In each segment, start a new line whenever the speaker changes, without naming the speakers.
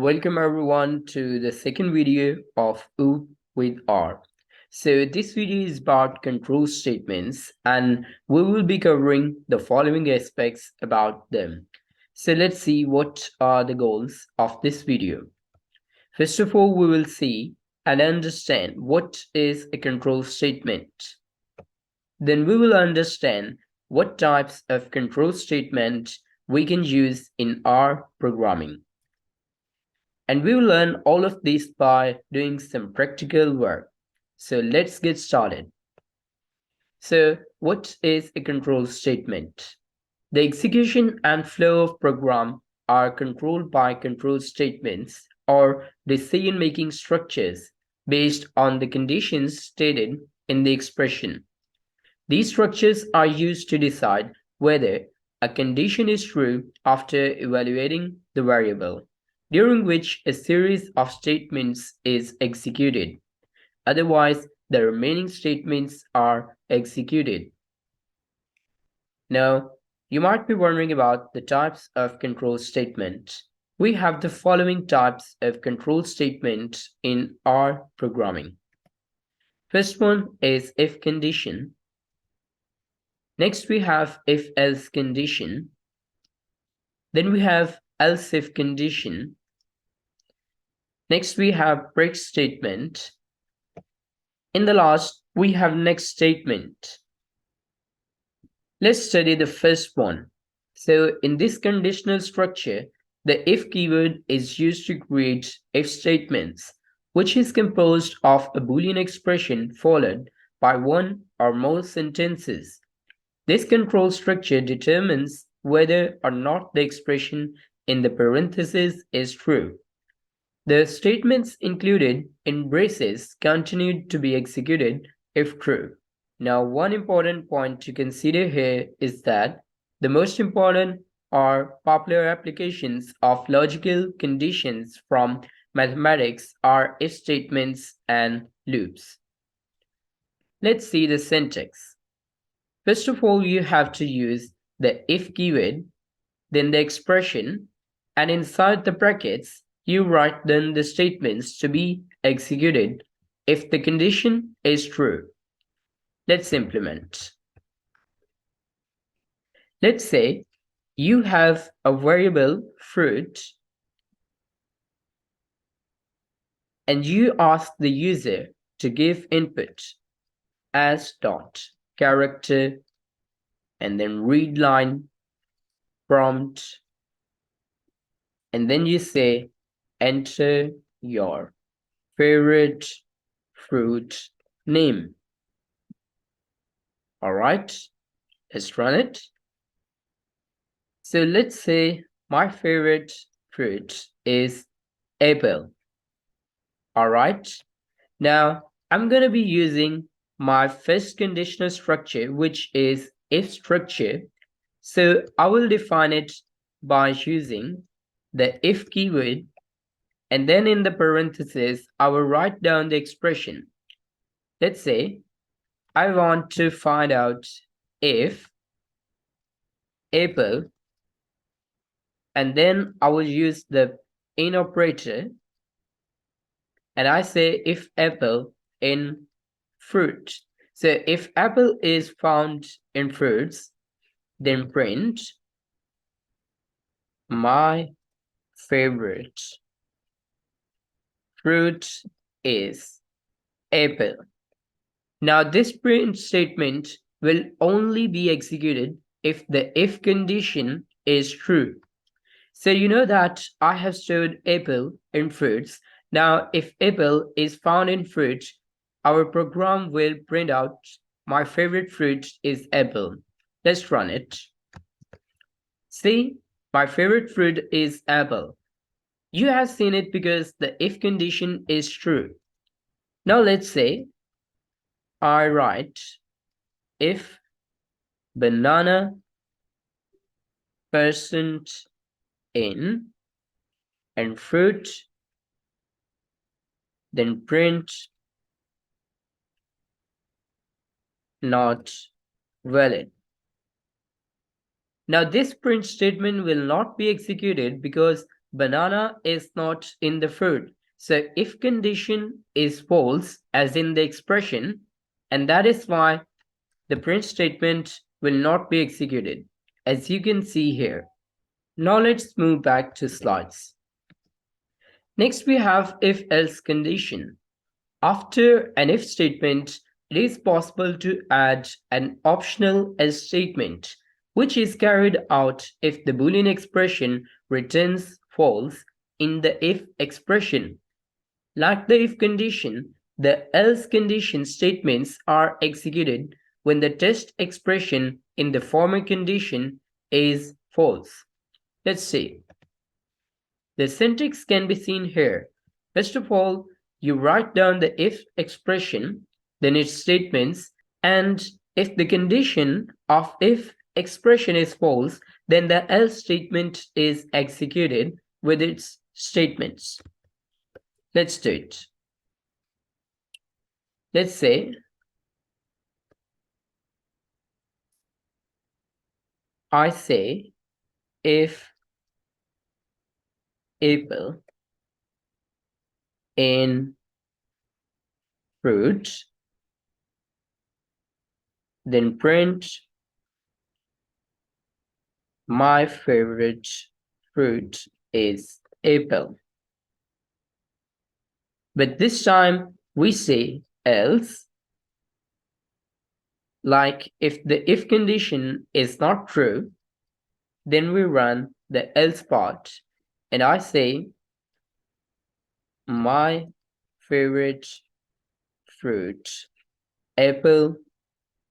Welcome everyone to the second video of OOP with R. So this video is about control statements and we will be covering the following aspects about them. So let's see what are the goals of this video. First of all, we will see and understand what is a control statement. Then we will understand what types of control statement we can use in R programming. And we will learn all of this by doing some practical work. So let's get started. So what is a control statement? The execution and flow of program are controlled by control statements or decision-making structures based on the conditions stated in the expression. These structures are used to decide whether a condition is true after evaluating the variable, during which a series of statements is executed. Otherwise, the remaining statements are executed. Now, you might be wondering about the types of control statement. We have the following types of control statement in R programming. First one is if condition. Next we have if-else condition. Then we have else-if condition. Next we have break statement. In the last, we have next statement. Let's study the first one. So in this conditional structure, the if keyword is used to create if statements, which is composed of a Boolean expression followed by one or more sentences. This control structure determines whether or not the expression in the parentheses is true. The statements included in braces continued to be executed if true. Now, one important point to consider here is that the most important or popular applications of logical conditions from mathematics are if statements and loops. Let's see the syntax. First of all, you have to use the if keyword, then the expression, and inside the brackets, you write then the statements to be executed if the condition is true. Let's implement. Let's say you have a variable fruit and you ask the user to give input as dot character and then read line prompt and then you say enter your favorite fruit name. All right, let's run it. So let's say my favorite fruit is apple. All right, now I'm going to be using my first conditional structure, which is if structure. So I will define it by using the if keyword, and then in the parentheses, I will write down the expression. Let's say I want to find out if apple, and then I will use the in operator, and I say if apple in fruit. So if apple is found in fruits, then print my favorite fruit is apple. Now this print statement will only be executed if the if condition is true. So you know that I have stored apple in fruits. Now if apple is found in fruit, our program will print out my favorite fruit is apple. Let's run it. See, my favorite fruit is apple. You have seen it because the if condition is true. Now let's say I write if banana percent in and fruit, then print not valid. Now this print statement will not be executed because banana is not in the fruit. So if condition is false, as in the expression, and that is why the print statement will not be executed, as you can see here. Now let's move back to slides. Next we have if-else condition. After an if statement, it is possible to add an optional else statement, which is carried out if the Boolean expression returns false in the if expression. Like the if condition, the else condition statements are executed when the test expression in the former condition is false. Let's see. The syntax can be seen here. First of all, you write down the if expression, then its statements, and if the condition of if expression is false, then the else statement is executed with its statements. Let's do it. Let's say I say if apple in fruit, then print my favorite fruit is apple. But this time we say else, like if the if condition is not true, then we run the else part, and I say my favorite fruit, apple,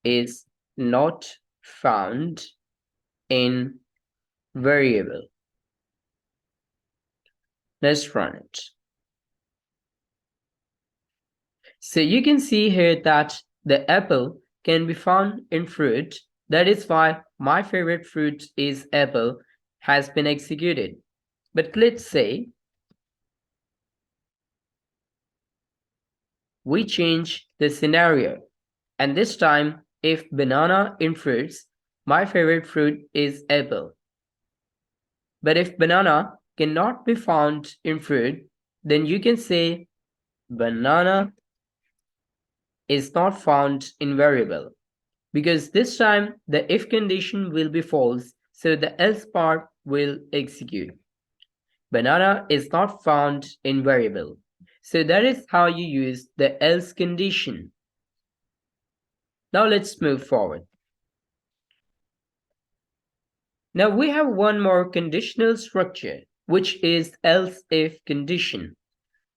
is not found in variable. Let's run it. So you can see here that the apple can be found in fruit. That is why my favorite fruit is apple has been executed. But let's say we change the scenario, and this time if banana in fruits, my favorite fruit is apple. But if banana cannot be found in fruit, then you can say banana is not found in variable, because this time the if condition will be false, so the else part will execute. Banana is not found in variable. So that is how you use the else condition. Now let's move forward. Now we have one more conditional structure, which is else if condition.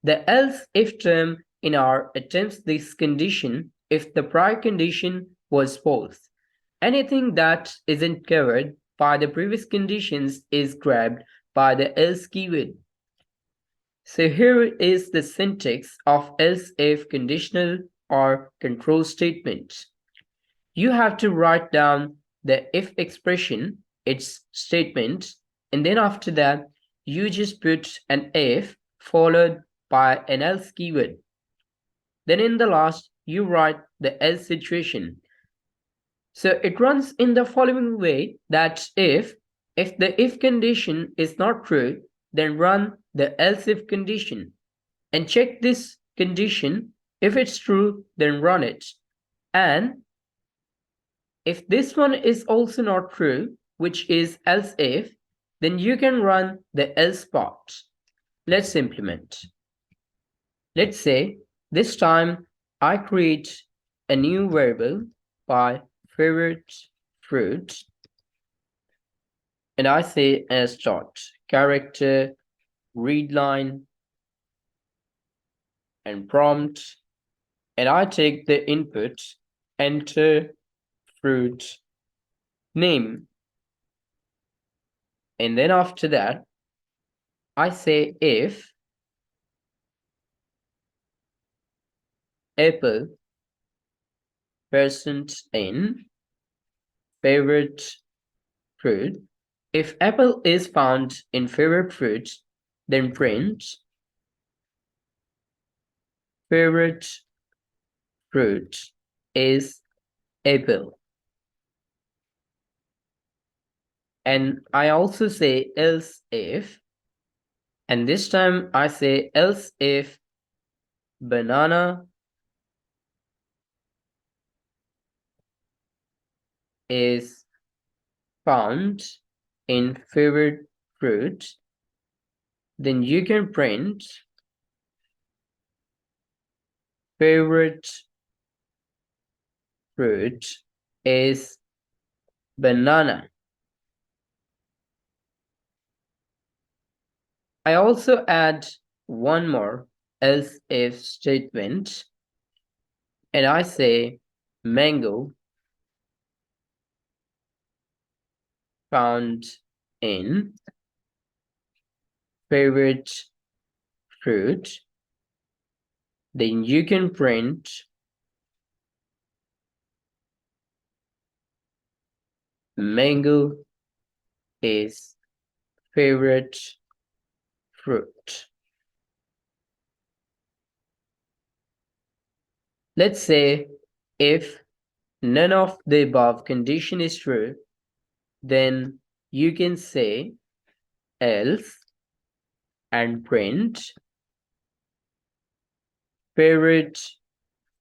The else if term in R attempts this condition if the prior condition was false. Anything that isn't covered by the previous conditions is grabbed by the else keyword. So here is the syntax of else if conditional or control statement. You have to write down the if expression, its statement, and then after that, you just put an if followed by an else keyword. Then in the last, you write the else situation. So it runs in the following way that if the if condition is not true, then run the else if condition and check this condition. If it's true, then run it. And if this one is also not true, which is else if, then you can run the else part. Let's implement. Let's say this time I create a new variable by favorite fruit, and I say as dot character readline and prompt, and I take the input enter fruit name, and then after that I say if apple percent in favorite fruit. If apple is found in favorite fruit, then print favorite fruit is apple. And I also say else if And this time I say else if banana is found in favorite fruit, then you can print favorite fruit is banana. I also add one more else if statement, and I say mango found in favorite fruit, then you can print mango is favorite fruit. Let's say if none of the above condition is true, then you can say else and print favorite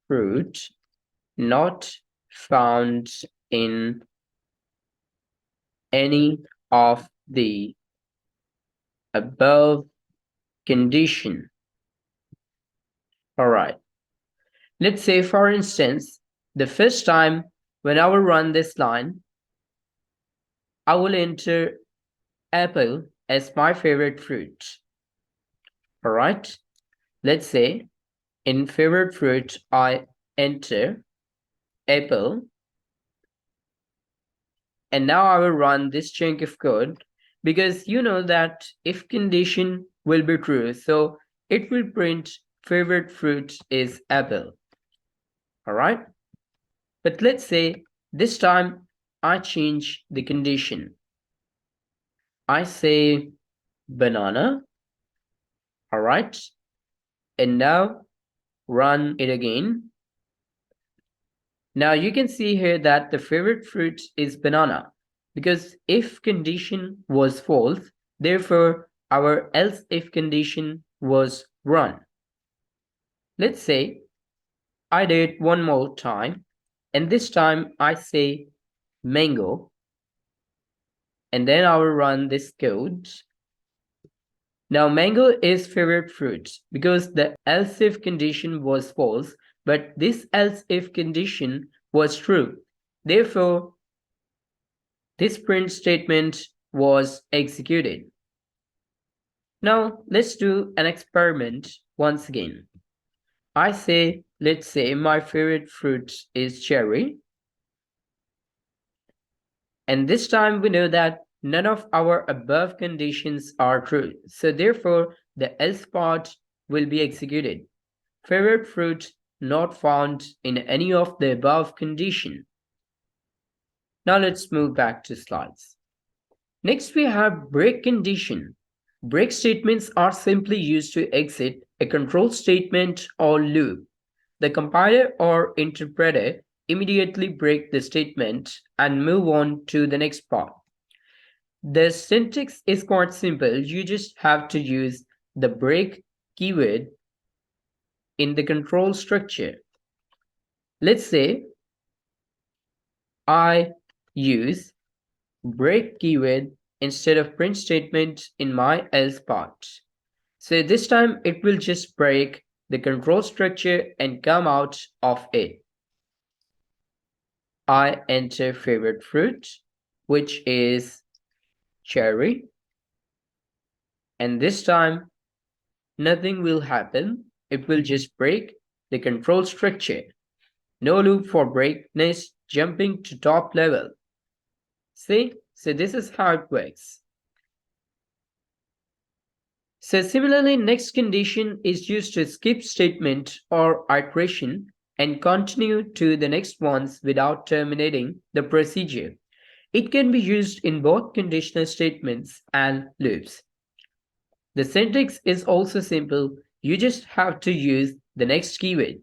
fruit not found in any of the above condition. All right. Let's say, for instance, the first time when I will run this line, I will enter apple as my favorite fruit. All right. Let's say in favorite fruit, I enter apple. And now I will run this chunk of code because you know that if condition will be true, so it will print favorite fruit is apple. All right. But let's say this time I change the condition. I say banana. All right. And now run it again. Now you can see here that the favorite fruit is banana because if condition was false, therefore our else if condition was run. Let's say I do it one more time, and this time I say mango, and then I will run this code. Now mango is favorite fruit because the else if condition was false, but this else if condition was true. Therefore, this print statement was executed. Now let's do an experiment once again. I say, let's say my favorite fruit is cherry. And this time we know that none of our above conditions are true. So therefore, the else part will be executed. Favorite fruit not found in any of the above condition. Now let's move back to slides. Next we have break condition. Break statements are simply used to exit a control statement or loop. The compiler or interpreter immediately break the statement and move on to the next part. The syntax is quite simple. You just have to use the break keyword in the control structure. Let's say I use break keyword instead of print statement in my else part. So this time it will just break the control structure and come out of it. I enter favorite fruit, which is cherry. And this time nothing will happen. It will just break the control structure. No loop for breakness jumping to top level. See? So this is how it works. So similarly, next condition is used to skip statement or iteration and continue to the next ones without terminating the procedure. It can be used in both conditional statements and loops. The syntax is also simple. You just have to use the next keyword.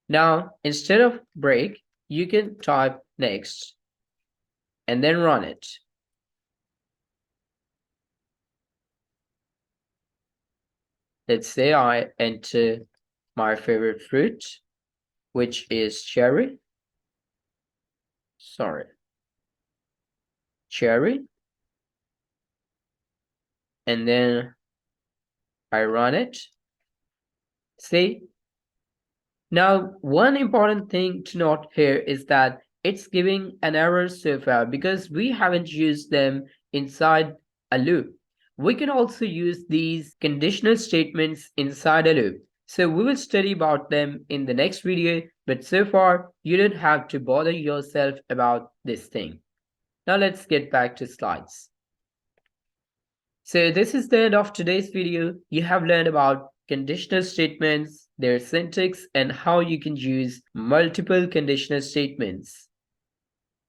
Now, instead of break, you can type next and then run it. Let's say I enter my favorite fruit, which is cherry. Cherry. And then I run it. See, now one important thing to note here is that it's giving an error so far because we haven't used them inside a loop. We can also use these conditional statements inside a loop. So we will study about them in the next video, but so far you don't have to bother yourself about this thing. Now let's get back to slides. So this is the end of today's video. You have learned about conditional statements, their syntax, and how you can use multiple conditional statements.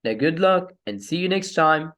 Now good luck and see you next time.